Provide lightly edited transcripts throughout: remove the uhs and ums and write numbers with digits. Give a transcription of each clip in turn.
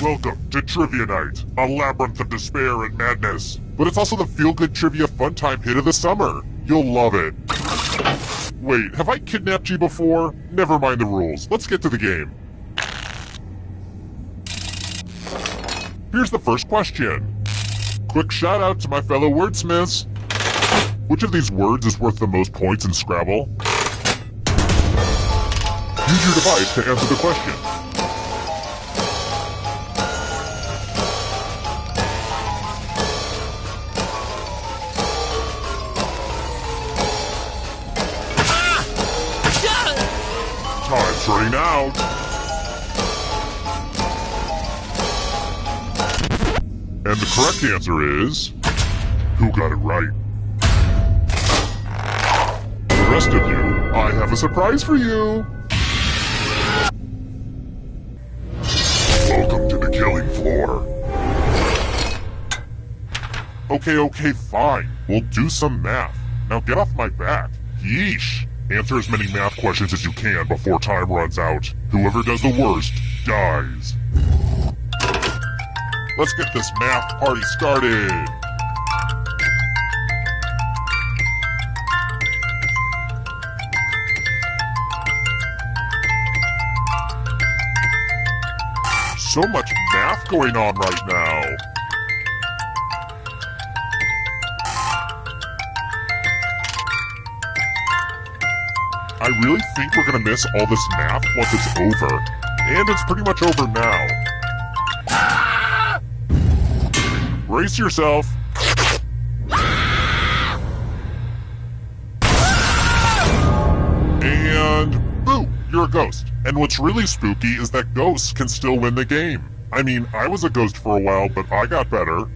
Welcome to Trivia Night, a labyrinth of despair and madness. But it's also the feel-good trivia fun time hit of the summer. You'll love it. Wait, have I kidnapped you before? Never mind the rules. Let's get to the game. Here's the first question. Quick shout out to my fellow wordsmiths. Which of these words is worth the most points in Scrabble? Use your device to answer the question. Time's running out. And the correct answer is... who got it right? The rest of you, I have a surprise for you. Welcome to the killing floor. Okay, fine. We'll do some math. Now get off my back. Yeesh. Answer as many math questions as you can before time runs out. Whoever does the worst, dies. Let's get this math party started. So much math going on right now. I really think we're gonna miss all this math once it's over. And it's pretty much over now. Brace yourself. And boo, you're a ghost. And what's really spooky is that ghosts can still win the game. I mean, I was a ghost for a while, but I got better.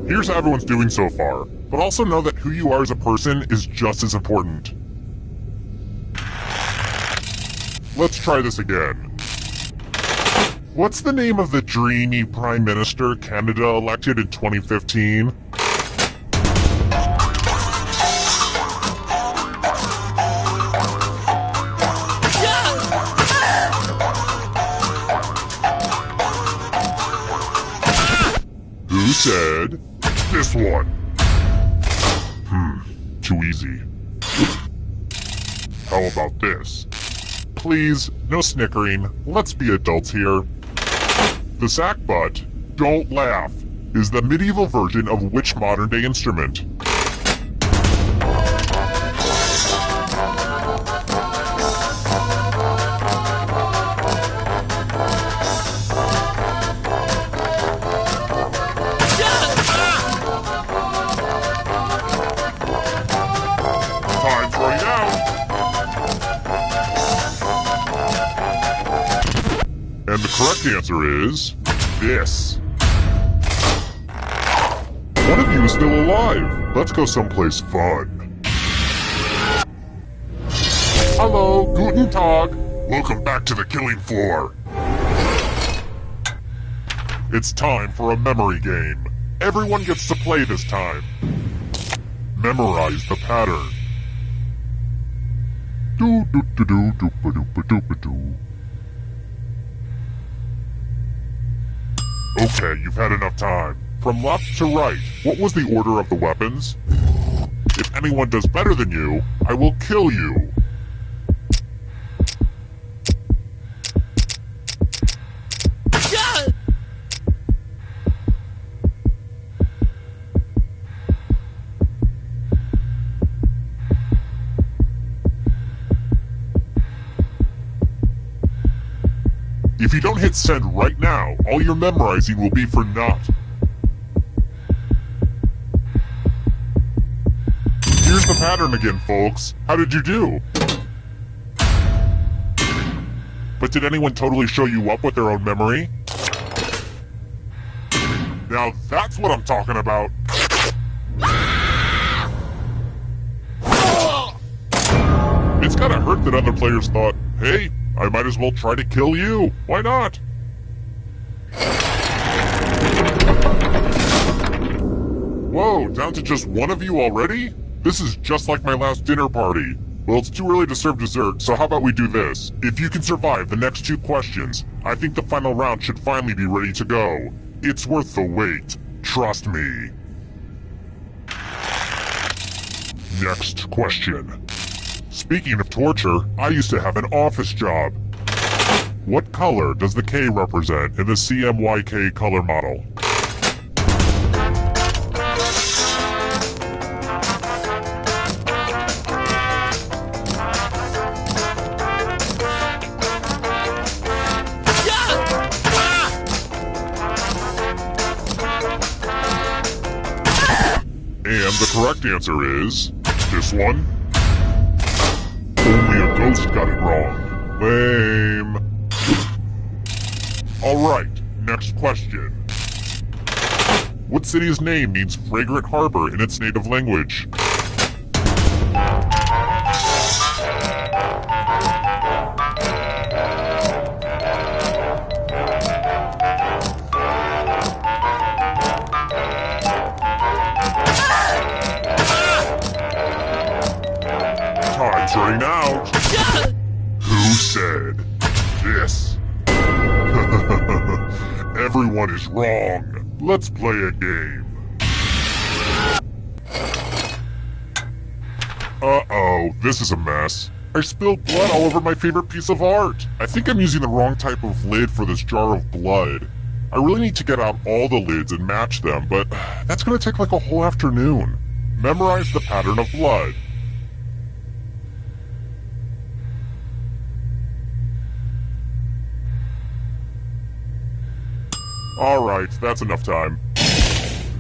Here's how everyone's doing so far, but also know that who you are as a person is just as important. Let's try this again. What's the name of the dreamy Prime Minister Canada elected in 2015? Who said this one? Too easy. How about this? Please, no snickering. Let's be adults here. The sackbut, don't laugh, is the medieval version of which modern-day instrument? Time's running out. And the correct answer is... this. One of you is still alive. Let's go someplace fun. Hello, guten Tag. Welcome back to the killing floor. It's time for a memory game. Everyone gets to play this time. Memorize the pattern. Do-do-do-do-do-ba-do-ba-do-ba-do. Okay, you've had enough time. From left to right, what was the order of the weapons? If anyone does better than you, I will kill you. If you don't hit send right now, all your memorizing will be for naught. Here's the pattern again, folks. How did you do? But did anyone totally show you up with their own memory? Now that's what I'm talking about. It's gotta hurt that other players thought, hey, I might as well try to kill you. Why not? Whoa, down to just one of you already? This is just like my last dinner party. Well, it's too early to serve dessert, so how about we do this? If you can survive the next 2 questions, I think the final round should finally be ready to go. It's worth the wait. Trust me. Next question. Speaking of torture, I used to have an office job. What color does the K represent in the CMYK color model? And the correct answer is this one. Only a ghost got it wrong. Lame. Alright, next question. What city's name means fragrant harbor in its native language? Time's running out. Who said this? Everyone is wrong. Let's play a game. Uh-oh, this is a mess. I spilled blood all over my favorite piece of art. I think I'm using the wrong type of lid for this jar of blood. I really need to get out all the lids and match them, but that's gonna take like a whole afternoon. Memorize the pattern of blood. Alright, that's enough time.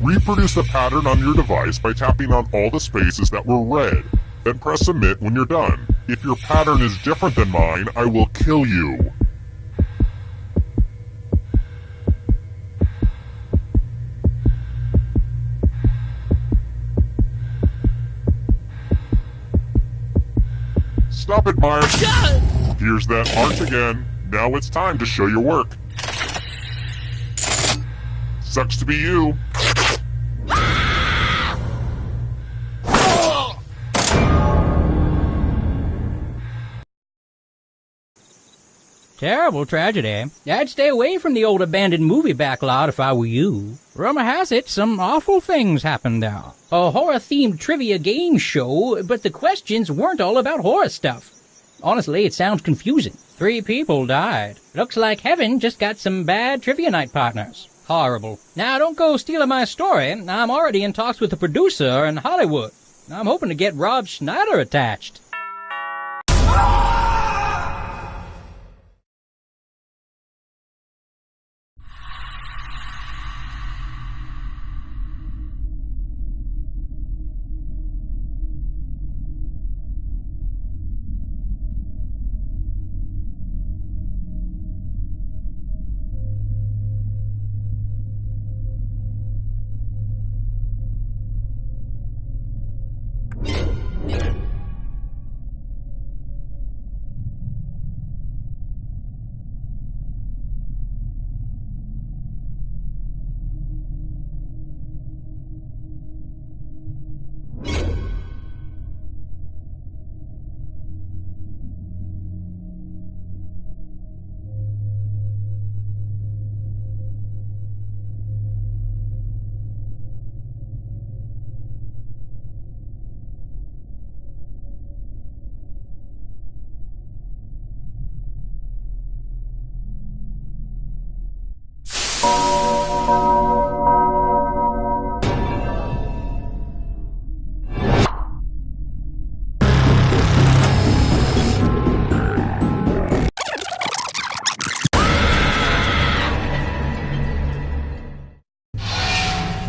Reproduce the pattern on your device by tapping on all the spaces that were red. Then press submit when you're done. If your pattern is different than mine, I will kill you. Stop it, Myers. Here's that art again. Now it's time to show your work. Sucks to be you. Terrible tragedy. I'd stay away from the old abandoned movie backlot if I were you. Rumor has it some awful things happened there. A horror-themed trivia game show, but the questions weren't all about horror stuff. Honestly, it sounds confusing. 3 people died. Looks like heaven just got some bad trivia night partners. Horrible. Now, don't go stealing my story. I'm already in talks with the producer in Hollywood. I'm hoping to get Rob Schneider attached.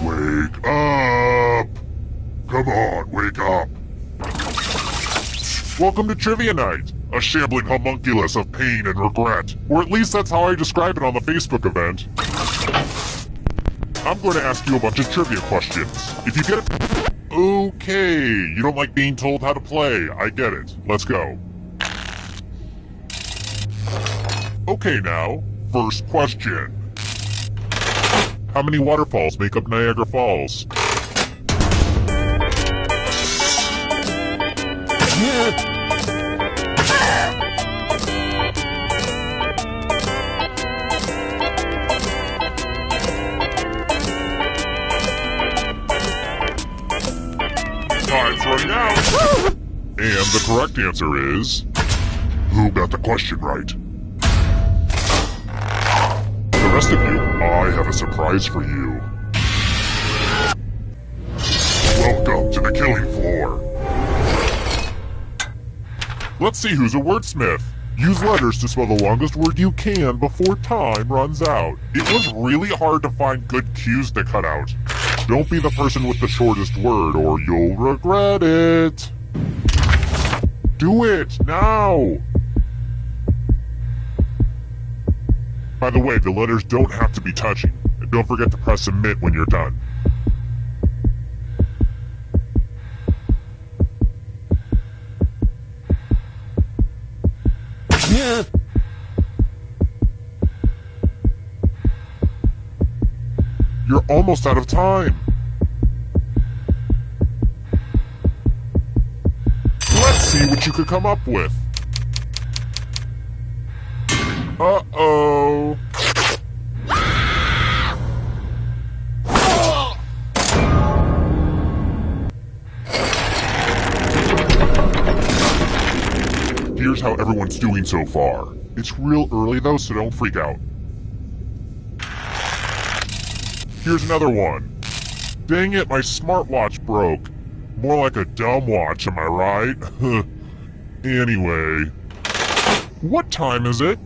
Wake up! Come on, wake up! Welcome to Trivia Night, a shambling homunculus of pain and regret. Or at least that's how I describe it on the Facebook event. I'm going to ask you a bunch of trivia questions. If you get it... Okay, you don't like being told how to play. I get it. Let's go. Okay now, first question. How many waterfalls make up Niagara Falls? throwing out. And the correct answer is... Who got the question right? The rest of you, I have a surprise for you. Welcome to the killing floor. Let's see who's a wordsmith. Use letters to spell the longest word you can before time runs out. It was really hard to find good cues to cut out. Don't be the person with the shortest word or you'll regret it. Do it, now! By the way, the letters don't have to be touching. And don't forget to press submit when you're done. Yeah. You're almost out of time. Let's see what you could come up with. Uh-oh. Here's how everyone's doing so far. It's real early though, so don't freak out. Here's another one. Dang it, my smartwatch broke. More like a dumb watch, am I right? Anyway. What time is it?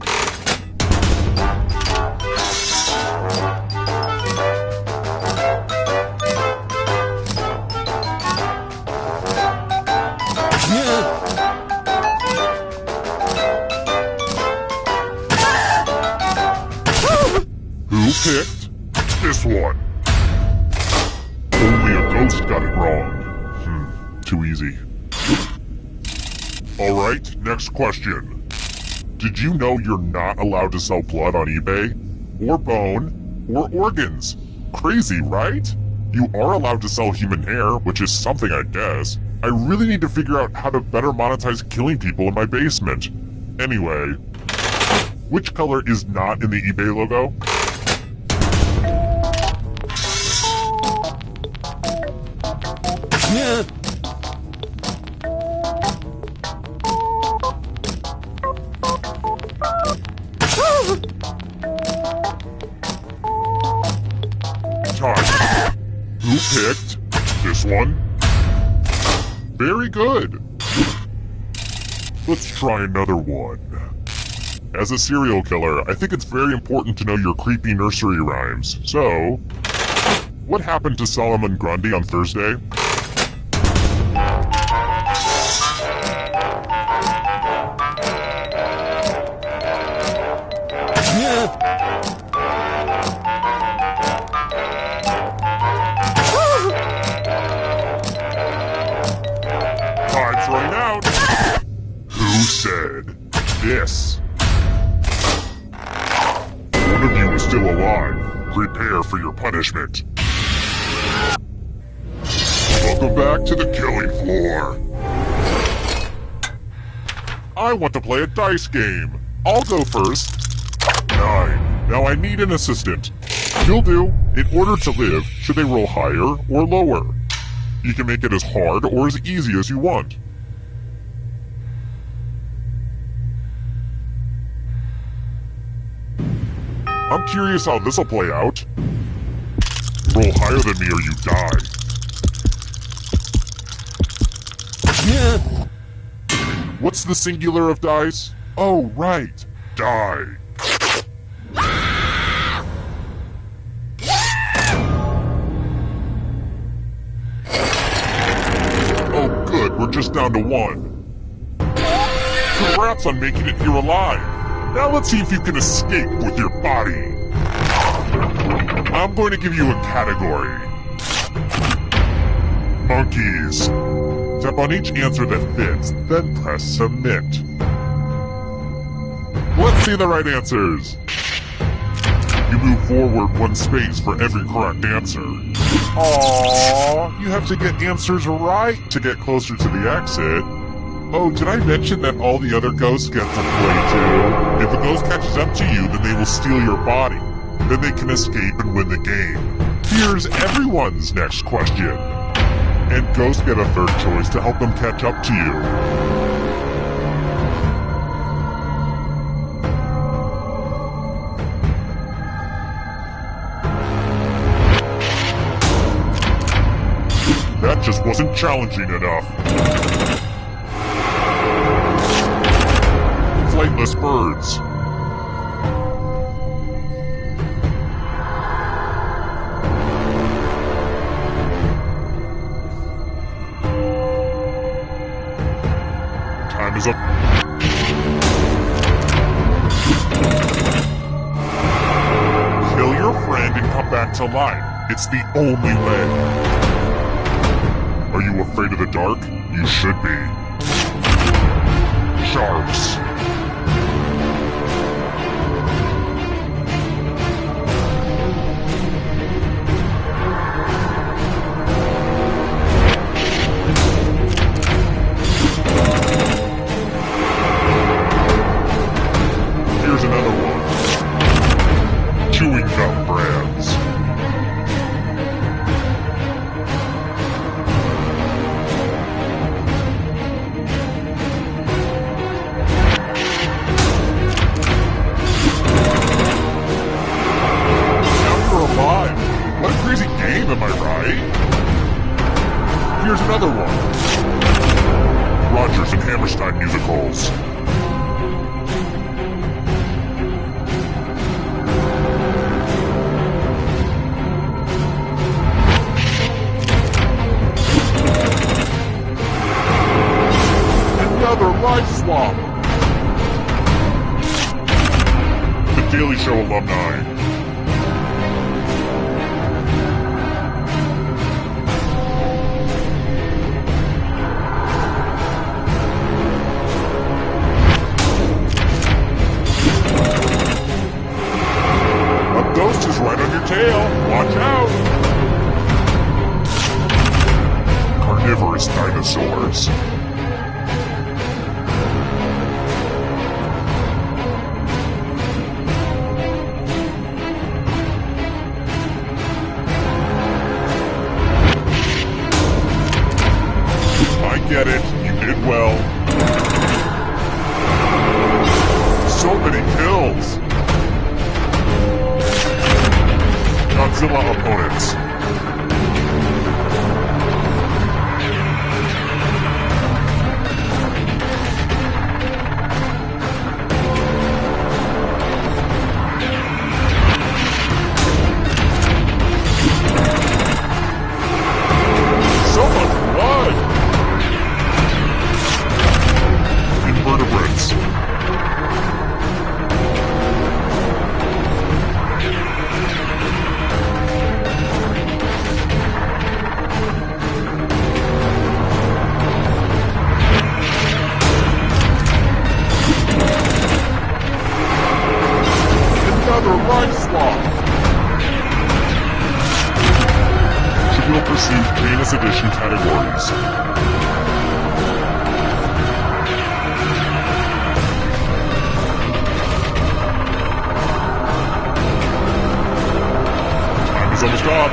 Who picked this one? Only a ghost got it wrong. Too easy. Alright, next question. Did you know you're not allowed to sell blood on eBay? Or bone? Or organs? Crazy, right? You are allowed to sell human hair, which is something I guess. I really need to figure out how to better monetize killing people in my basement. Anyway, which color is not in the eBay logo? Yeah. Time. Who picked this one? Very good. Let's try another one. As a serial killer, I think it's very important to know your creepy nursery rhymes. So, what happened to Solomon Grundy on Thursday? Time's running out. Who said this? One of you is still alive. Prepare for your punishment. Welcome back to the killing floor. I want to play a dice game. I'll go first. 9. Now I need an assistant. You'll do. In order to live, should they roll higher or lower? You can make it as hard or as easy as you want. I'm curious how this'll play out. Roll higher than me or you die. What's the singular of dice? Oh, right. Die. Oh, good. We're just down to 1. Congrats on making it here alive. Now let's see if you can escape with your body. I'm going to give you a category. Monkeys. Tap on each answer that fits, then press submit. Let's see the right answers. You move forward 1 space for every correct answer. Aww, you have to get answers right to get closer to the exit. Oh, did I mention that all the other ghosts get to play too? If a ghost catches up to you, then they will steal your body. Then they can escape and win the game. Here's everyone's next question. And ghosts get a third choice to help them catch up to you. That just wasn't challenging enough. Flightless birds. Time is up. Kill your friend and come back to life. It's the only way. Are you afraid of the dark? You should be. Sharks. Here's another one. Chewing gum brands. What a crazy game, am I right? Here's another one. Rodgers and Hammerstein musicals. Another life swap. The Daily Show alumni. Ghost is right on your tail. Watch out! Carnivorous dinosaurs. I get it. You did well. So many kills. Godzilla opponents. So much blood! Invertebrates. Another life swap! Trivial Pursuit Janus Edition categories. Time is almost up.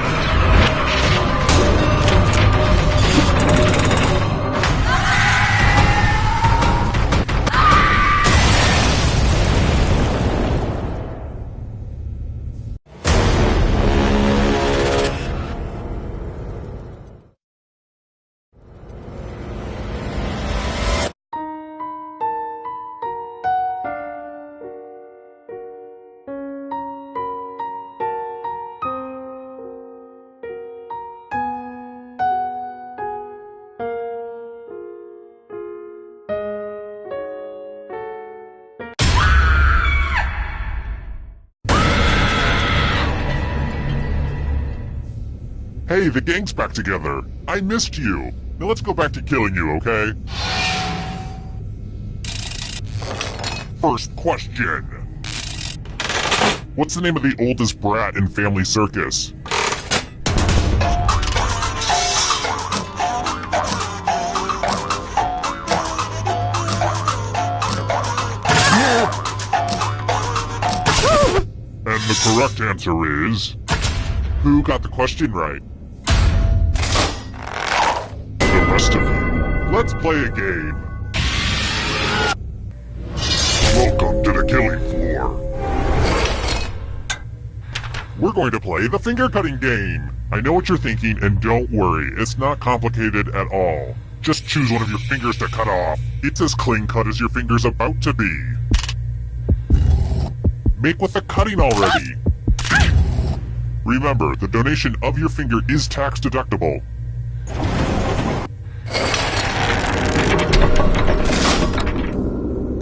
Hey, the gang's back together. I missed you. Now let's go back to killing you, okay? First question. What's the name of the oldest brat in Family Circus? And the correct answer is... Who got the question right? Let's play a game. Welcome to the killing floor. We're going to play the finger cutting game. I know what you're thinking, and don't worry, it's not complicated at all. Just choose one of your fingers to cut off. It's as clean cut as your finger's about to be. Make with the cutting already. Remember, the donation of your finger is tax deductible.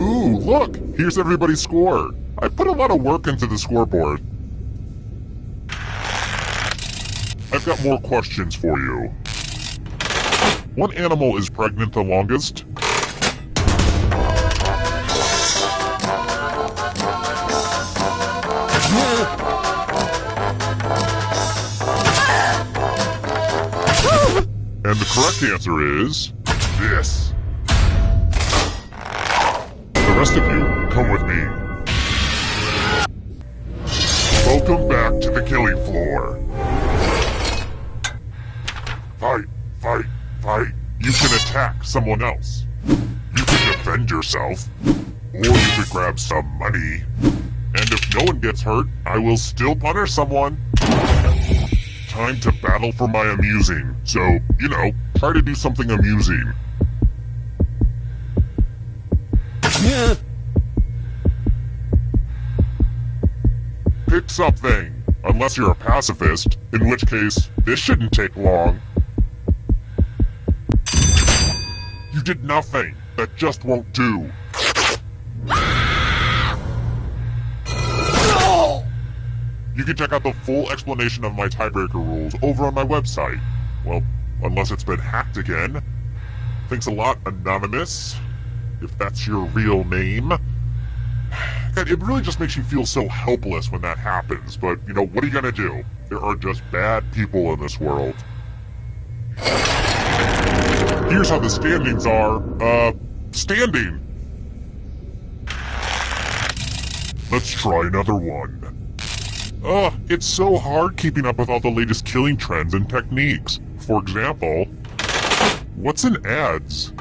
Ooh, look! Here's everybody's score. I put a lot of work into the scoreboard. I've got more questions for you. What animal is pregnant the longest? And the correct answer is this. The rest of you, come with me. Welcome back to the killing floor. Fight, fight, fight. You can attack someone else. You can defend yourself. Or you could grab some money. And if no one gets hurt, I will still punish someone. Time to battle for my amusing. So, you know, try to do something amusing. Pick something. Unless you're a pacifist, in which case, this shouldn't take long. You did nothing. That just won't do. You can check out the full explanation of my tiebreaker rules over on my website. Well, unless it's been hacked again. Thanks a lot, Anonymous. If that's your real name. God, it really just makes you feel so helpless when that happens, but, you know, what are you gonna do? There are just bad people in this world. Here's how the standings are. Standing. Let's try another one. It's so hard keeping up with all the latest killing trends and techniques. For example, what's in ads?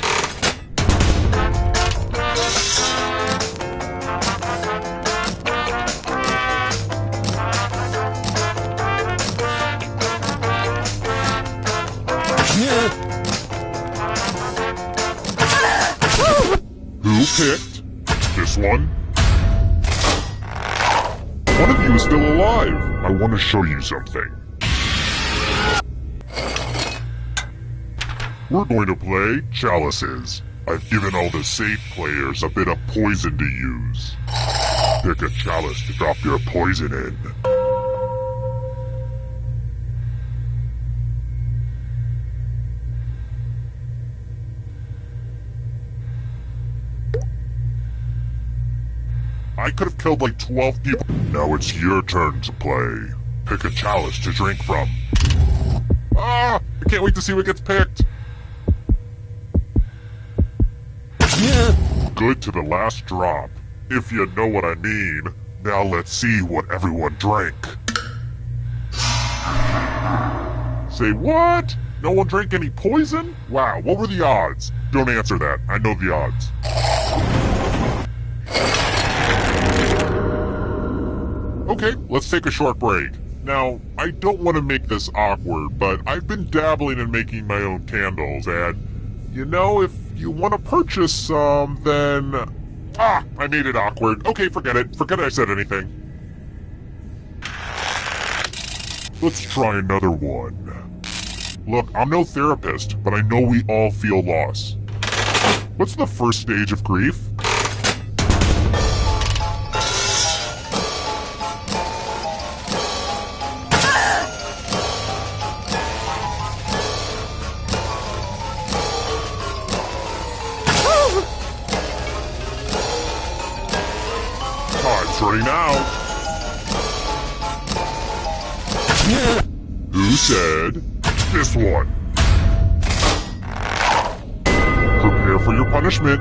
Who picked this one? One of you is still alive. I want to show you something. We're going to play chalices. I've given all the safe players a bit of poison to use. Pick a chalice to drop your poison in. I could have killed like 12 people. Now it's your turn to play. Pick a chalice to drink from. Ah! I can't wait to see what gets picked. Good to the last drop. If you know what I mean. Now let's see what everyone drank. Say what? No one drank any poison? Wow, what were the odds? Don't answer that. I know the odds. Okay, let's take a short break. Now, I don't want to make this awkward, but I've been dabbling in making my own candles, and, you know, if you want to purchase some, then... Ah, I made it awkward. Okay, forget it. Forget I said anything. Let's try another one. Look, I'm no therapist, but I know we all feel loss. What's the first stage of grief? Time's running out. Who said this one? Prepare for your punishment.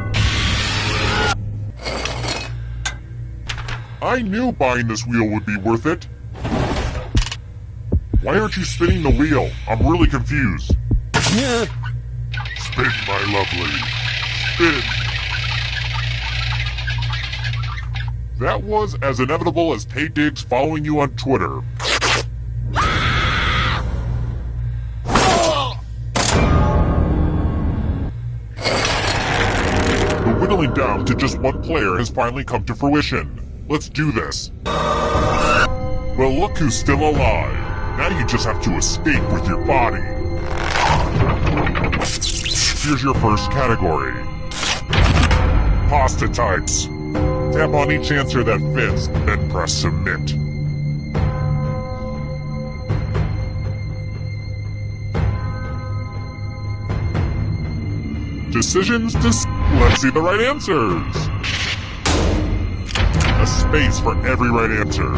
I knew buying this wheel would be worth it. Why aren't you spinning the wheel? I'm really confused. Spin, my lovely. Spin. That was as inevitable as Tay Diggs following you on Twitter. The whittling down to just one player has finally come to fruition. Let's do this. Well, look who's still alive. Now you just have to escape with your body. Here's your first category. Pasta types. Tap on each answer that fits, then press submit. Decisions let's see the right answers. A space for every right answer.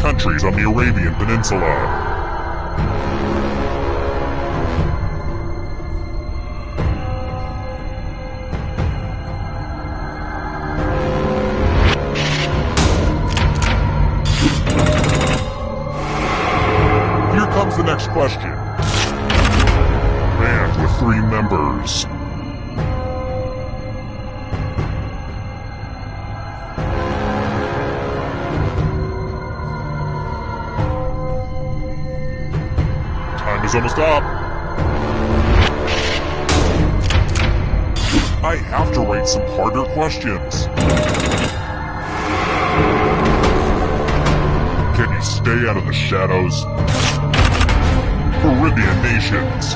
Countries on the Arabian Peninsula. The next question. Band with 3 members. Time is almost up. I have to write some harder questions. Can you stay out of the shadows? Caribbean nations.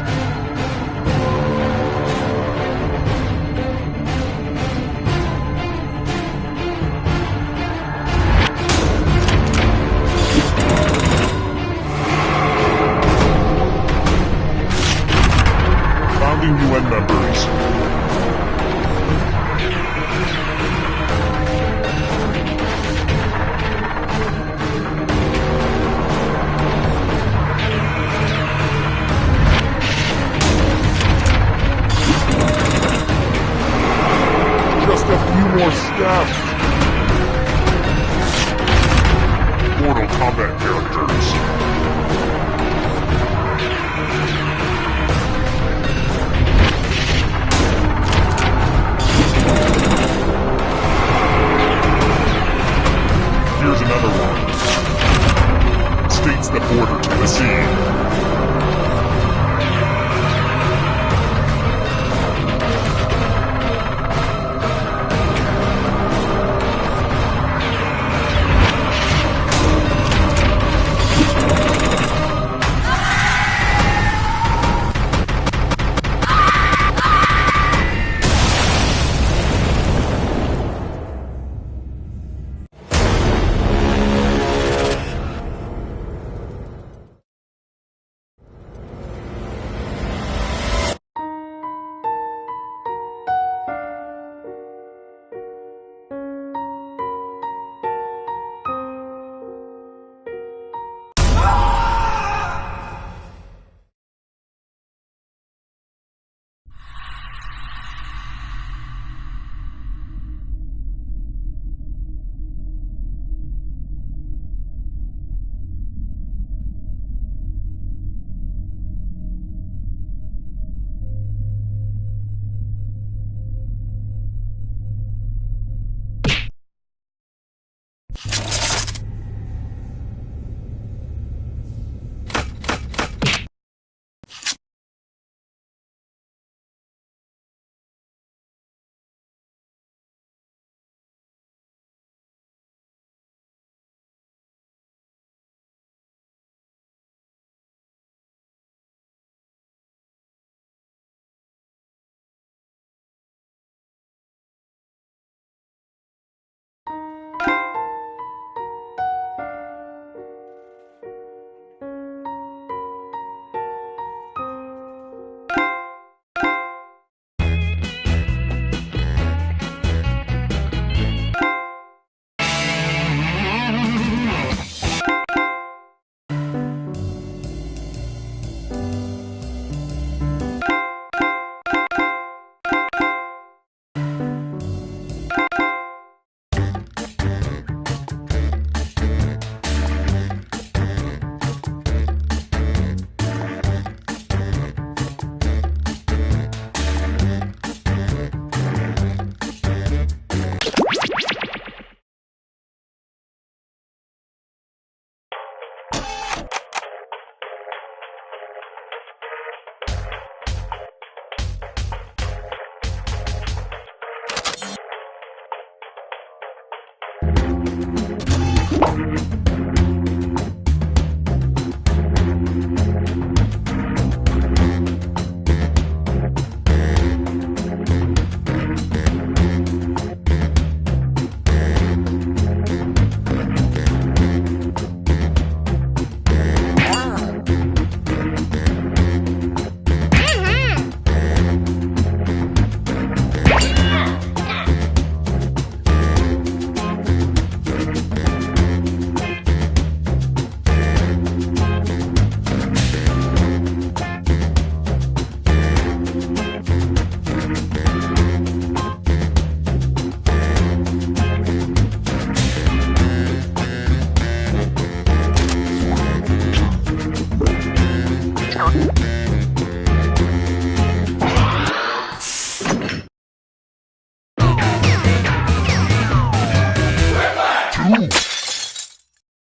Founding UN members. More steps. Mortal Kombat characters. Here's another one. States that border Tennessee.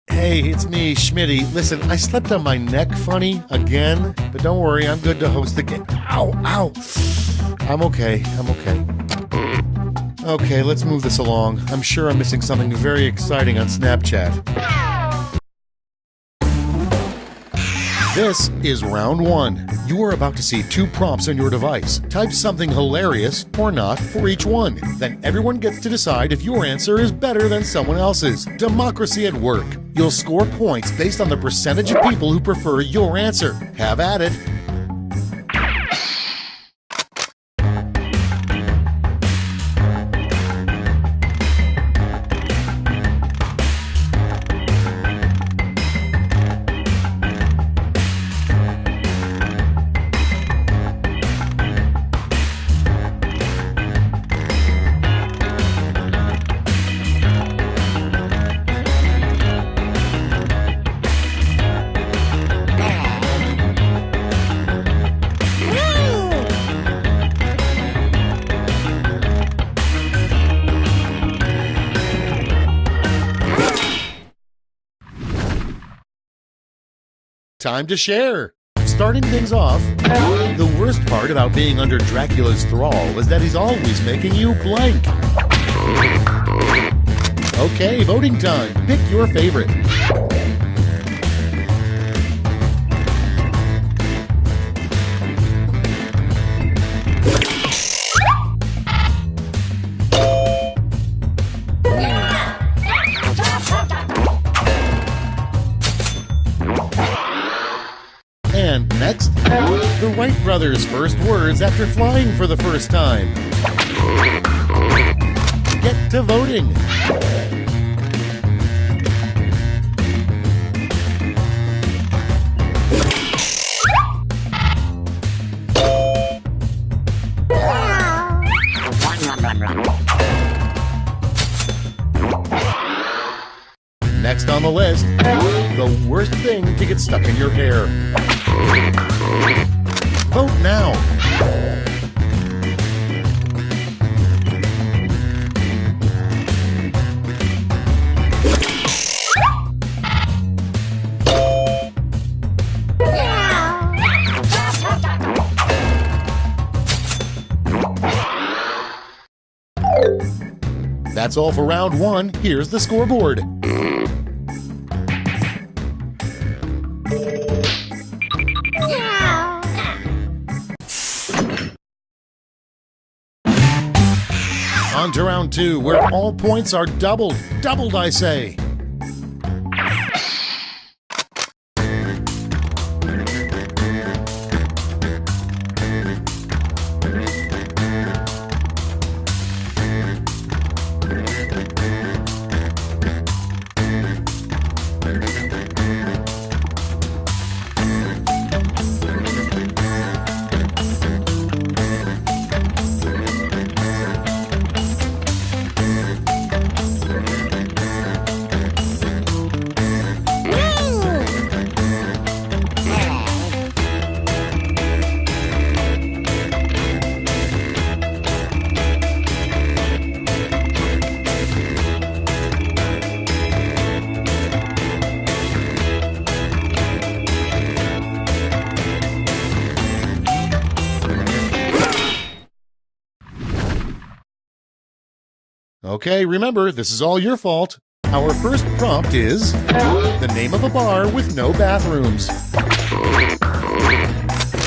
Hey, it's me, Schmitty. Listen, I slept on my neck funny again, but don't worry, I'm good to host the game. Ow, ow. I'm okay. Okay, let's move this along. I'm sure I'm missing something very exciting on Snapchat. This is round one. You are about to see 2 prompts on your device. Type something hilarious or not for each one. Then everyone gets to decide if your answer is better than someone else's. Democracy at work. You'll score points based on the percentage of people who prefer your answer. Have at it. Time to share. Starting things off, the worst part about being under Dracula's thrall is that he's always making you blank. Okay, voting time. Pick your favorite. And next, the Wright brothers' first words after flying for the first time. Get to voting. Next on the list, the worst thing to get stuck in your hair. Vote now. That's all for round one. Here's the scoreboard. On to round two, where all points are doubled. Doubled, I say. Okay, remember, this is all your fault. Our first prompt is the name of a bar with no bathrooms.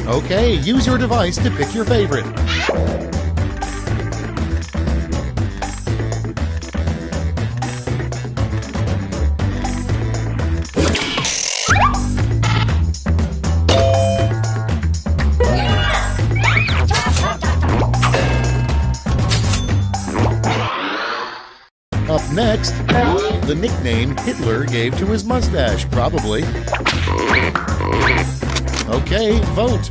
Okay, use your device to pick your favorite. Up next, the nickname Hitler gave to his mustache, probably. Okay, vote.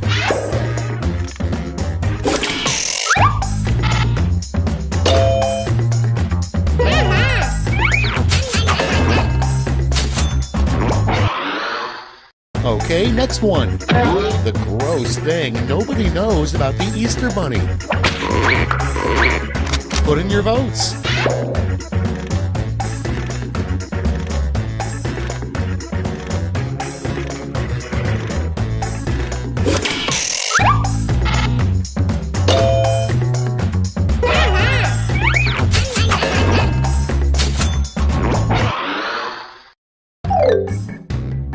Okay, next one. The gross thing nobody knows about the Easter Bunny. Put in your votes.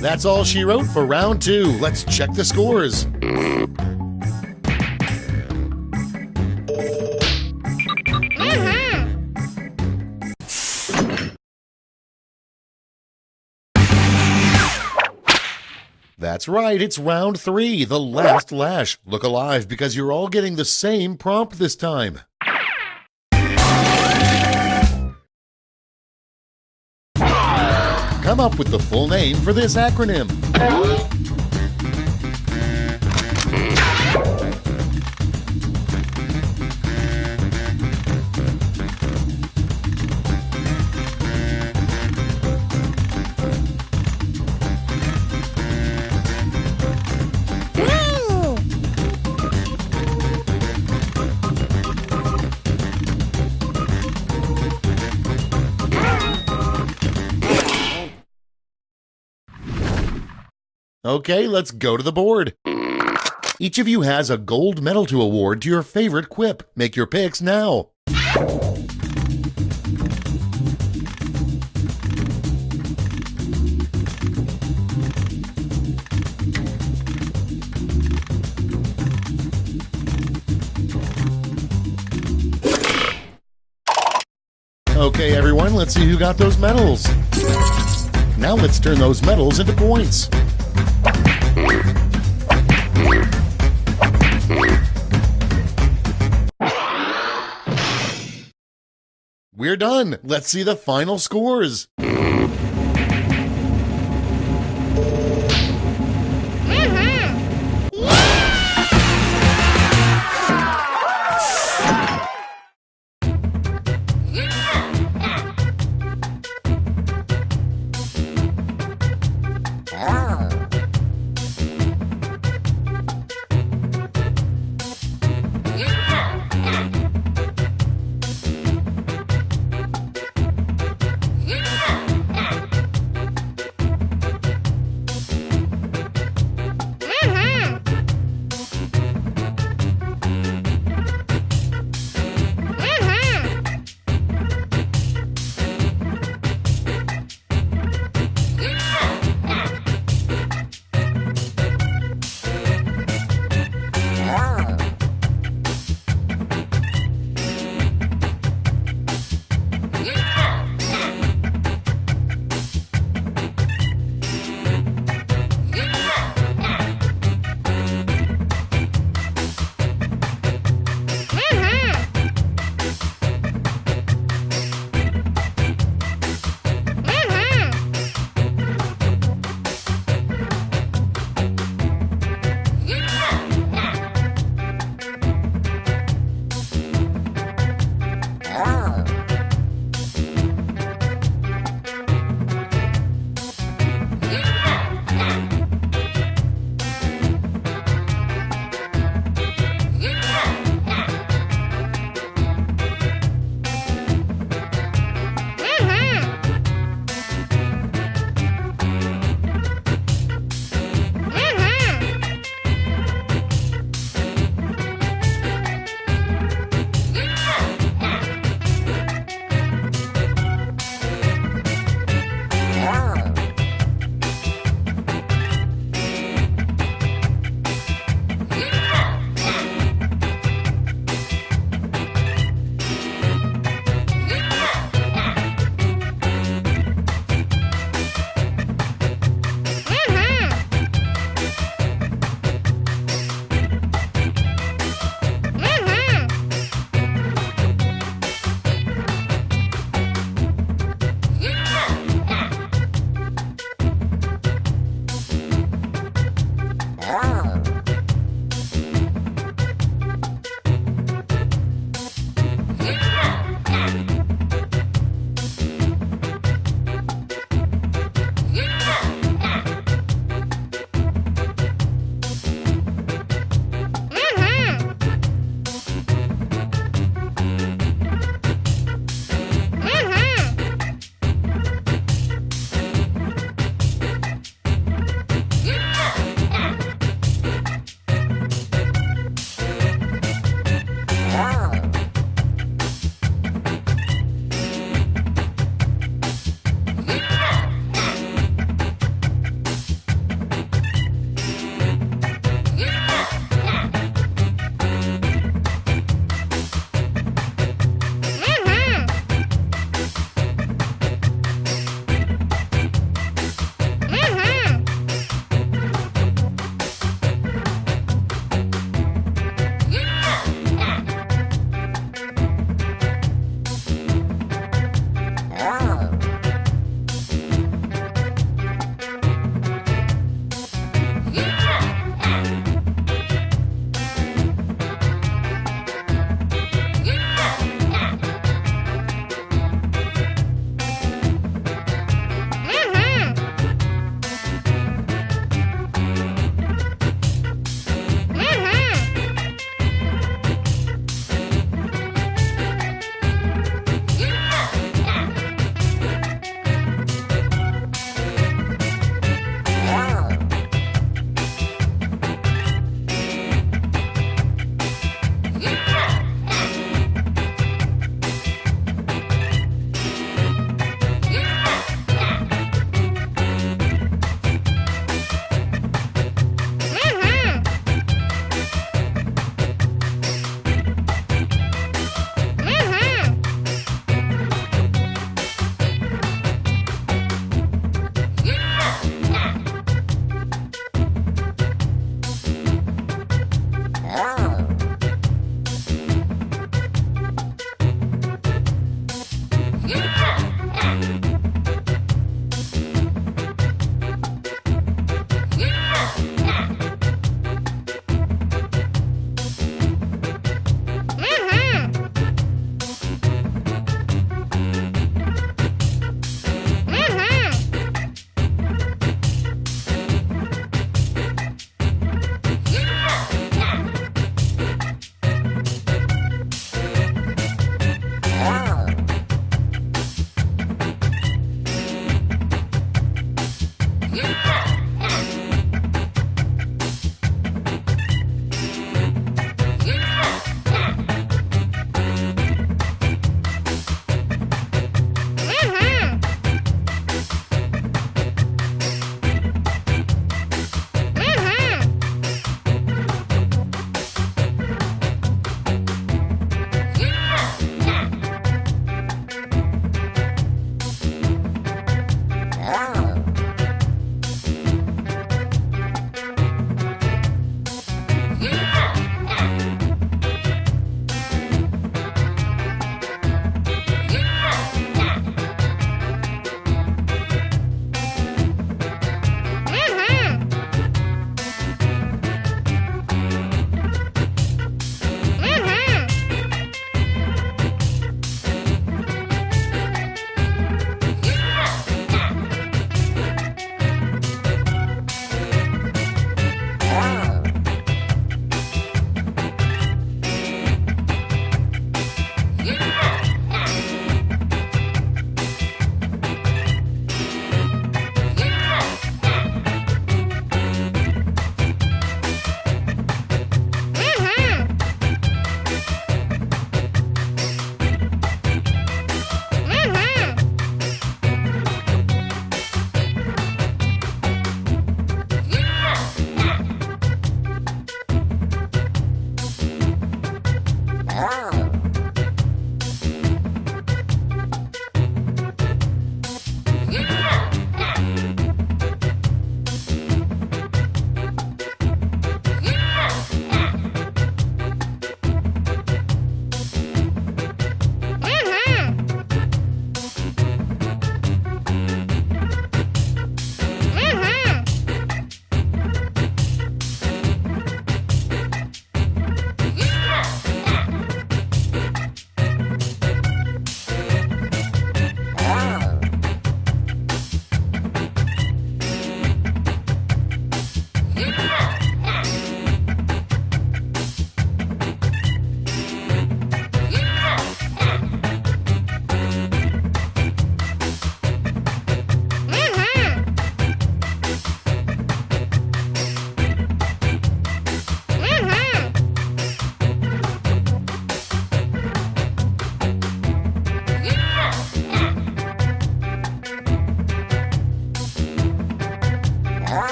That's all she wrote for round 2. Let's check the scores. That's right, it's round 3, the last lash. Look alive because you're all getting the same prompt this time. Come up with the full name for this acronym. Okay, let's go to the board. Each of you has a gold medal to award to your favorite quip. Make your picks now. Okay, everyone, let's see who got those medals. Now let's turn those medals into points. We're done. Let's see the final scores.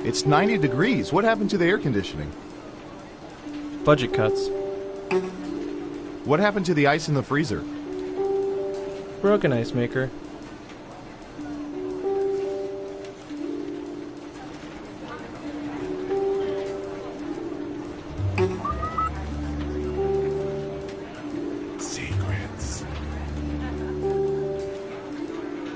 It's 90 degrees. What happened to the air conditioning? Budget cuts. What happened to the ice in the freezer? Broken ice maker. Secrets.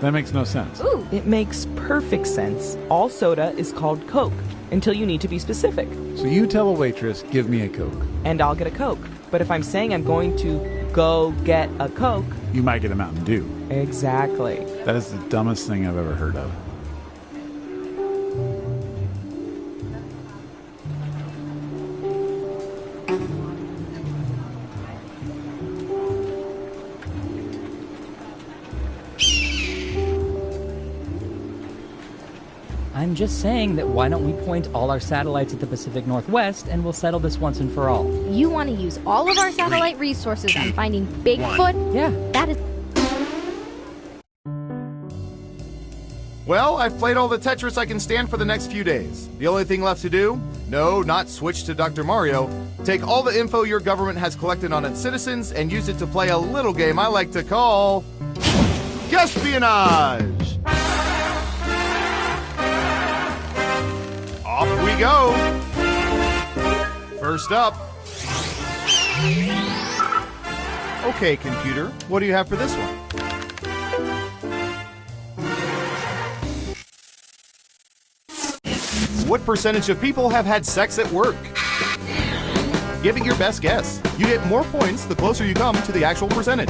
That makes no sense. Ooh. It makes perfect sense. All soda is called Coke until you need to be specific. So you tell a waitress, give me a Coke. And I'll get a Coke. But if I'm saying I'm going to go get a Coke... You might get a Mountain Dew. Exactly. That is the dumbest thing I've ever heard of. I'm just saying that why don't we point all our satellites at the Pacific Northwest and we'll settle this once and for all. You want to use all of our satellite resources on finding Bigfoot? Yeah. That is... Well, I've played all the Tetris I can stand for the next few days. The only thing left to do? No, not switch to Dr. Mario. Take all the info your government has collected on its citizens and use it to play a little game I like to call... Espionage! Off we go! First up... Okay, computer, what do you have for this one? What percentage of people have had sex at work? Give it your best guess. You get more points the closer you come to the actual percentage.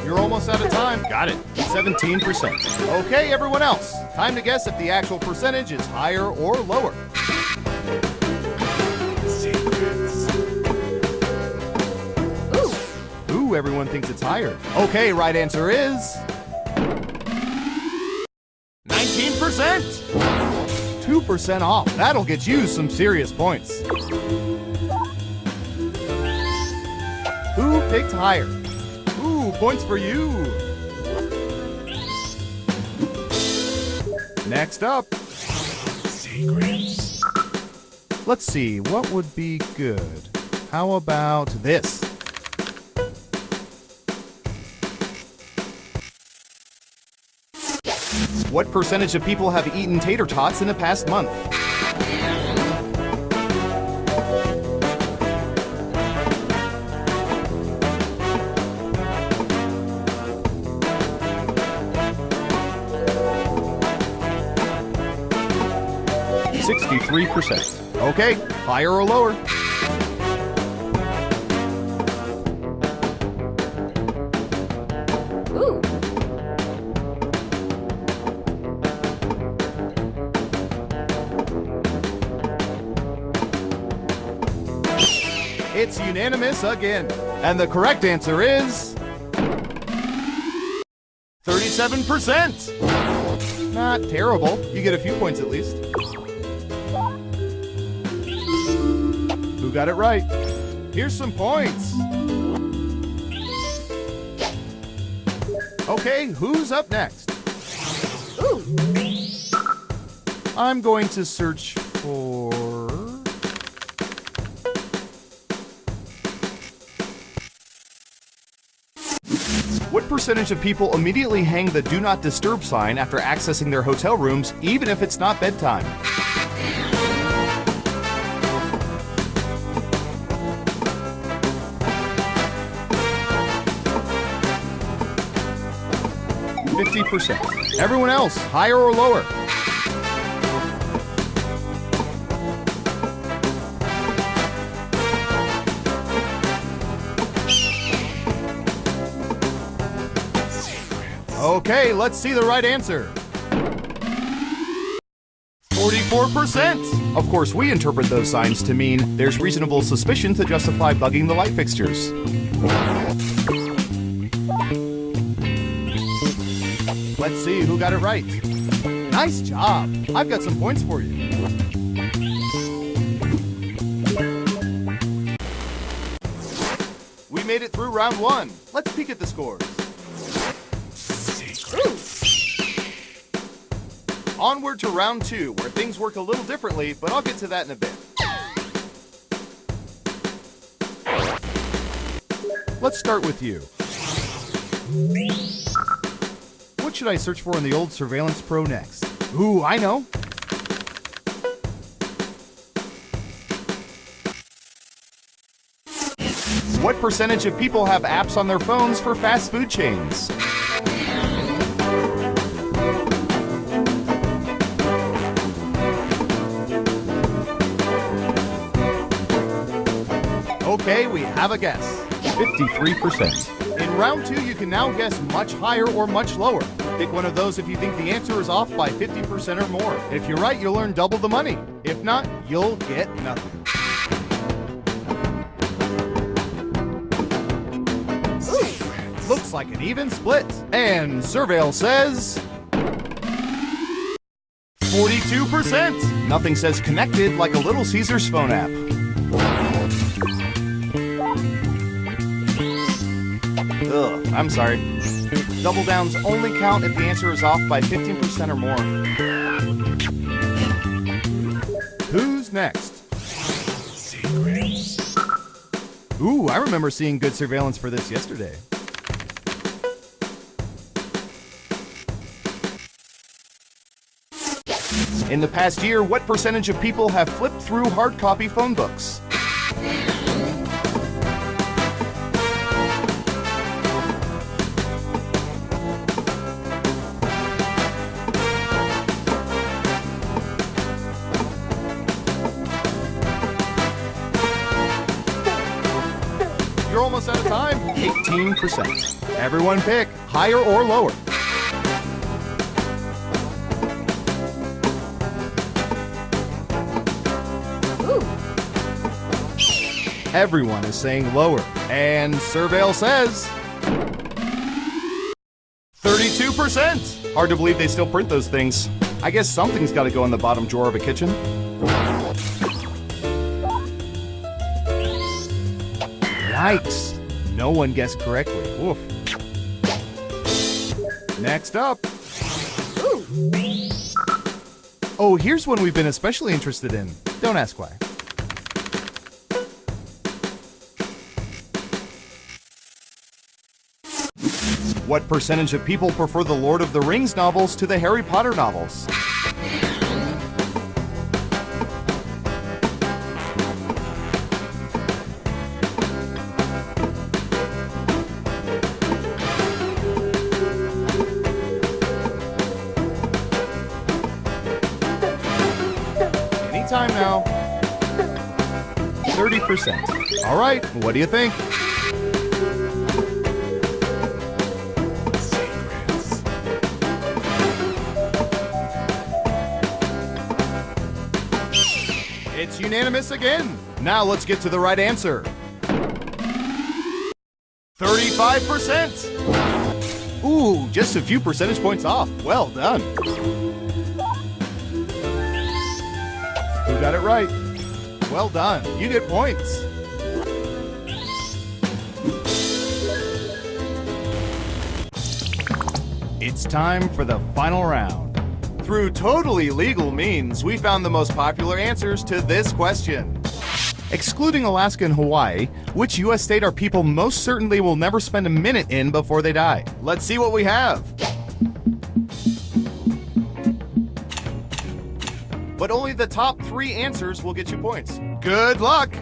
You're almost out of time. Got it. 17%. Okay, everyone else. Time to guess if the actual percentage is higher or lower. Everyone thinks it's higher. Okay, right answer is... 19%! 2% off. That'll get you some serious points. Who picked higher? Ooh, points for you. Next up. Secrets. Let's see, what would be good? How about this? What percentage of people have eaten tater tots in the past month? %. Okay, higher or lower? It's unanimous again. And the correct answer is... 37%! Not terrible. You get a few points at least. Who got it right? Here's some points. Okay, who's up next? Ooh. I'm going to search for... What percentage of people immediately hang the Do Not Disturb sign after accessing their hotel rooms, even if it's not bedtime? %. Everyone else, higher or lower? Okay, let's see the right answer. 44%! Of course, we interpret those signs to mean there's reasonable suspicion to justify bugging the light fixtures. Let's see who got it right. Nice job! I've got some points for you. We made it through round 1. Let's peek at the scores. Onward to round 2, where things work a little differently, but I'll get to that in a bit. Let's start with you. What should I search for in the old Surveillance Pro next? Ooh, I know. What percentage of people have apps on their phones for fast food chains? Okay, we have a guess. 53%. In round 2, you can now guess much higher or much lower. Pick one of those if you think the answer is off by 50% or more. If you're right, you'll earn double the money. If not, you'll get nothing. Ooh, looks like an even split. And Surveil says... 42%! Nothing says connected like a Little Caesars phone app. Ugh, I'm sorry. Double downs only count if the answer is off by 15% or more. Who's next? Ooh, I remember seeing good surveillance for this yesterday. In the past year, what percentage of people have flipped through hard copy phone books? You're almost out of time. 18%. Everyone pick higher or lower. Everyone is saying lower. And Surveil says 32%. Hard to believe they still print those things. I guess something's got to go in the bottom drawer of a kitchen. Yikes. No one guessed correctly. Oof. Next up. Oh, here's one we've been especially interested in. Don't ask why. What percentage of people prefer the Lord of the Rings novels to the Harry Potter novels? Anytime now. 30%. All right, what do you think? It's unanimous again. Now let's get to the right answer. 35%. Ooh, just a few percentage points off. Well done. Who got it right? Well done. You get points. It's time for the final round. Through totally legal means, we found the most popular answers to this question. Excluding Alaska and Hawaii, which U.S. state are people most certainly will never spend a minute in before they die? Let's see what we have. But only the top 3 answers will get you points. Good luck!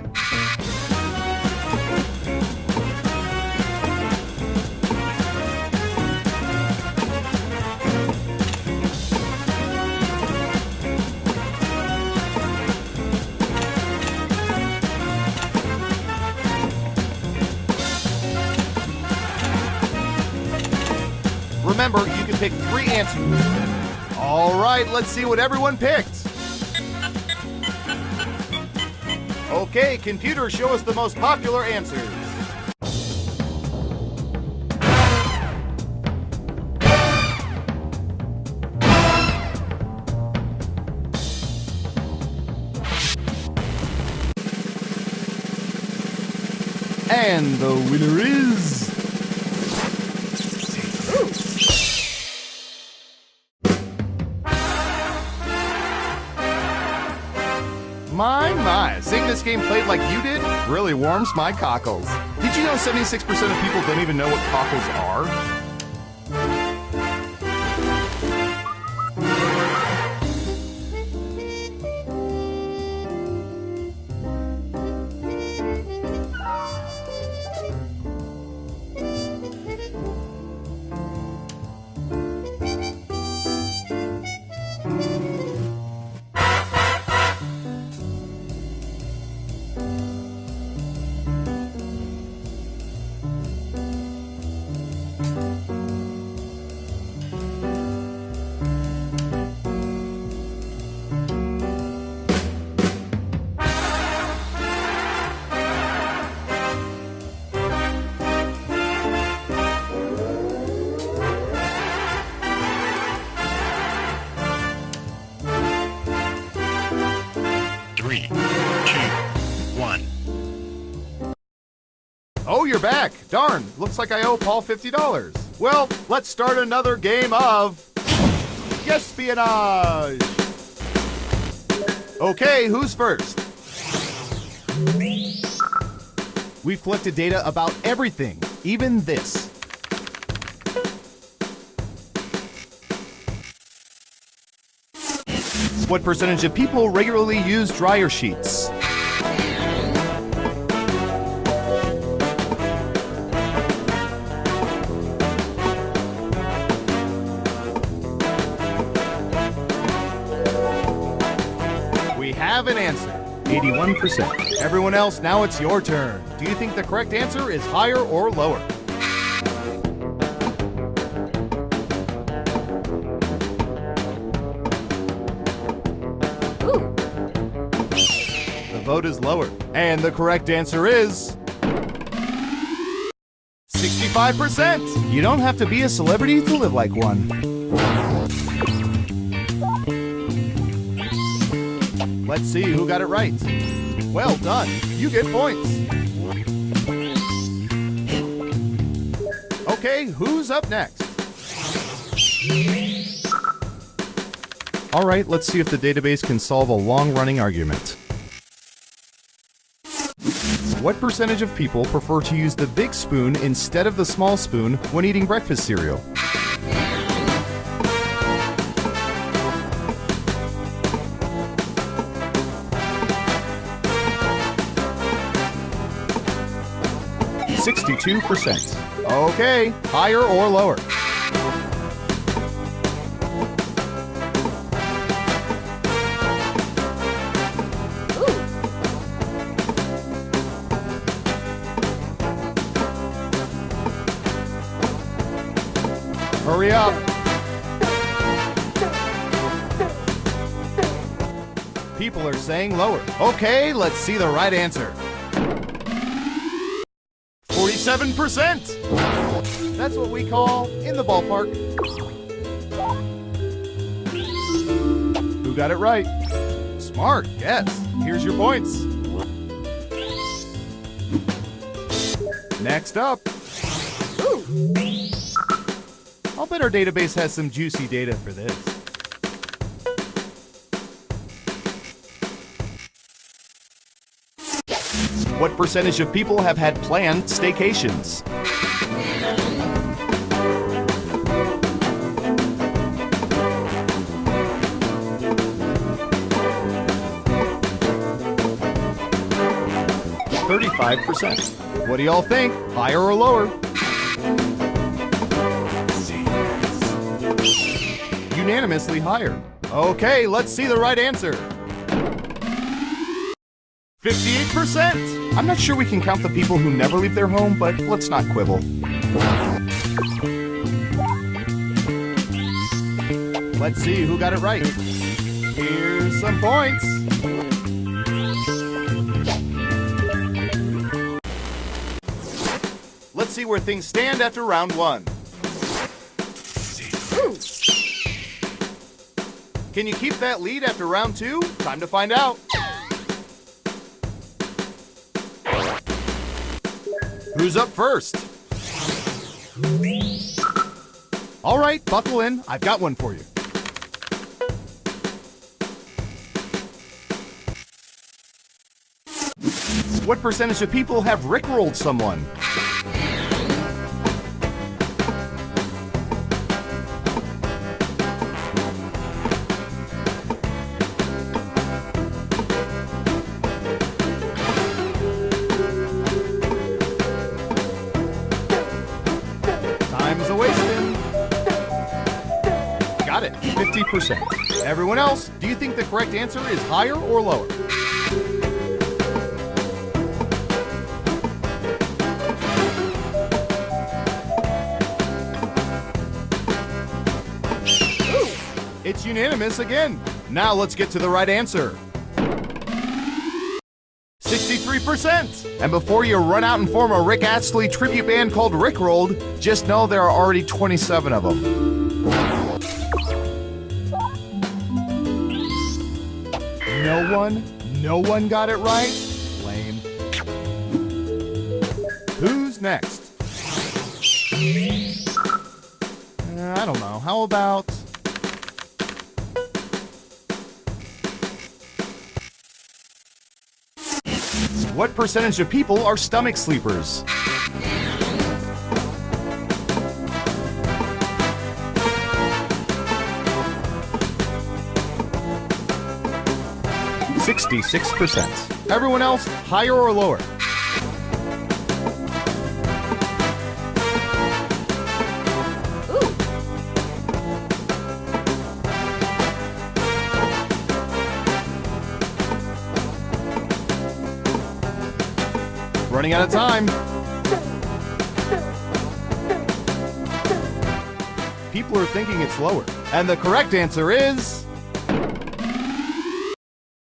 Remember, you can pick 3 answers. All right, let's see what everyone picked. Okay, computer, show us the most popular answers. And the winner is... My, seeing this game played like you did really warms my cockles. Did you know 76% of people don't even know what cockles are? you're back. Darn, looks like I owe Paul $50. Well, let's start another game of Espionage. Okay, who's first? We've collected data about everything, even this. What percentage of people regularly use dryer sheets? We have an answer. 81%. Everyone else, now it's your turn. Do you think the correct answer is higher or lower? The vote is lower. And the correct answer is 65%. You don't have to be a celebrity to live like one. Let's see who got it right. Well done. You get points. Okay, who's up next? All right, let's see if the database can solve a long-running argument. What percentage of people prefer to use the big spoon instead of the small spoon when eating breakfast cereal? %. Okay, higher or lower? Hurry up. People are saying lower. Okay, let's see the right answer. 47%! That's what we call in the ballpark. Who got it right? Smart, yes. Here's your points. Next up. I'll bet our database has some juicy data for this. What percentage of people have had planned staycations? %. What do y'all think? Higher or lower? Unanimously higher. Okay, let's see the right answer. 58%! I'm not sure we can count the people who never leave their home, but let's not quibble. Let's see who got it right. Here's some points. Let's see where things stand after round one. Can you keep that lead after round two? Time to find out. Who's up first? All right, buckle in. I've got one for you. What percentage of people have rickrolled someone? Time's a-wasting. Got it, 50%. Everyone else, do you think the correct answer is higher or lower? It's unanimous again. Now let's get to the right answer. 63%! And before you run out and form a Rick Astley tribute band called Rickrolled, just know there are already 27 of them. No one got it right? Lame. Who's Who's next? I don't know. How about... What percentage of people are stomach sleepers? %66%. Everyone else, higher or lower? Running out of time. People are thinking it's lower. And the correct answer is...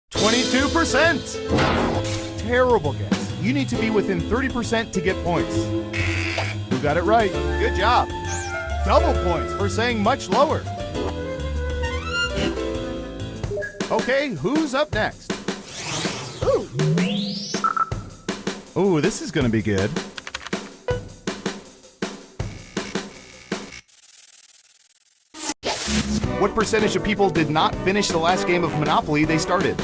22%! Terrible guess. You need to be within 30% to get points. Who got it right? Good job. Double points for saying much lower. Okay, who's up next? Ooh, this is gonna be good. What percentage of people did not finish the last game of Monopoly they started?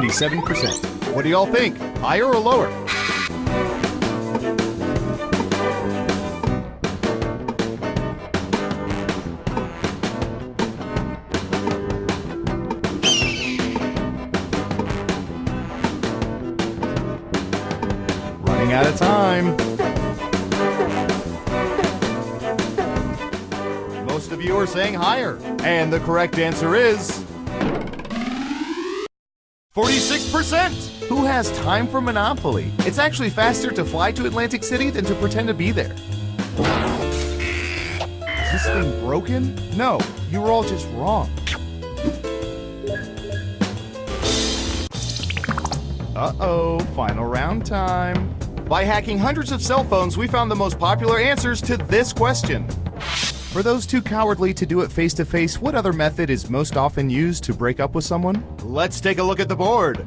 %77%. What do y'all think? Higher or lower? Running out of time. Most of you are saying higher. And the correct answer is... 46%! Who has time for Monopoly? It's actually faster to fly to Atlantic City than to pretend to be there. Is this thing broken? No, you were all just wrong. Uh-oh, final round time. By hacking hundreds of cell phones, we found the most popular answers to this question. For those too cowardly to do it face-to-face, what other method is most often used to break up with someone? Let's take a look at the board.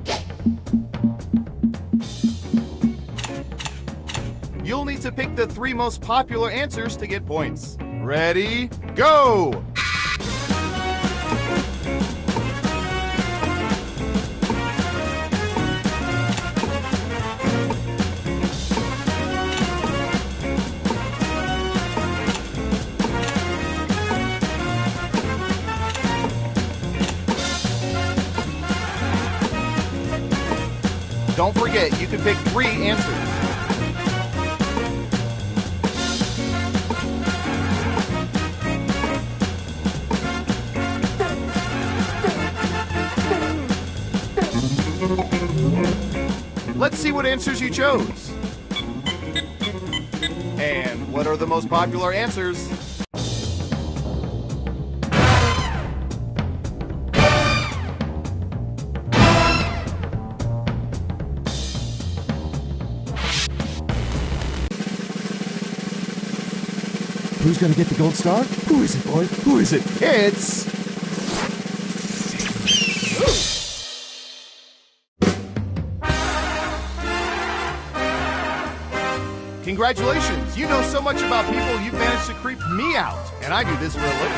You'll need to pick the 3 most popular answers to get points. Ready, go! Don't forget, you can pick 3 answers. Let's see what answers you chose. And what are the most popular answers? Who's gonna get the gold star? Who is it, boy? Who is it? It's... Congratulations! You know so much about people, you've managed to creep me out. And I do this for a living.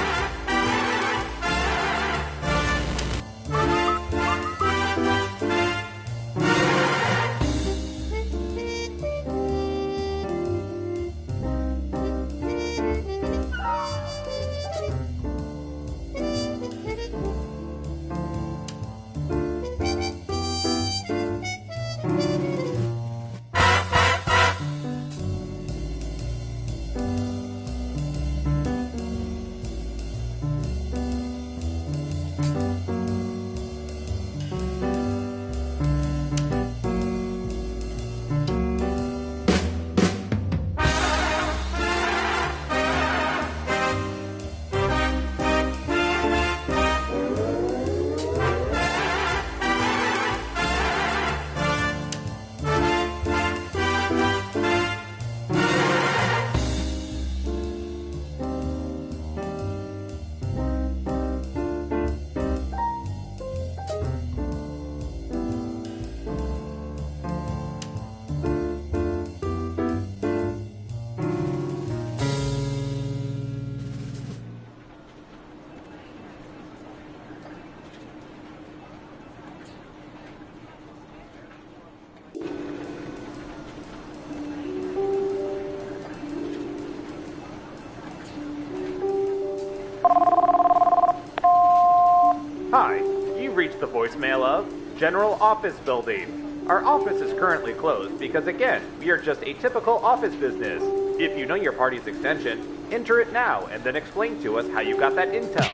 the voicemail of General Office Building. Our office is currently closed because, again, we are just a typical office business. If you know your party's extension, enter it now and then explain to us how you got that intel.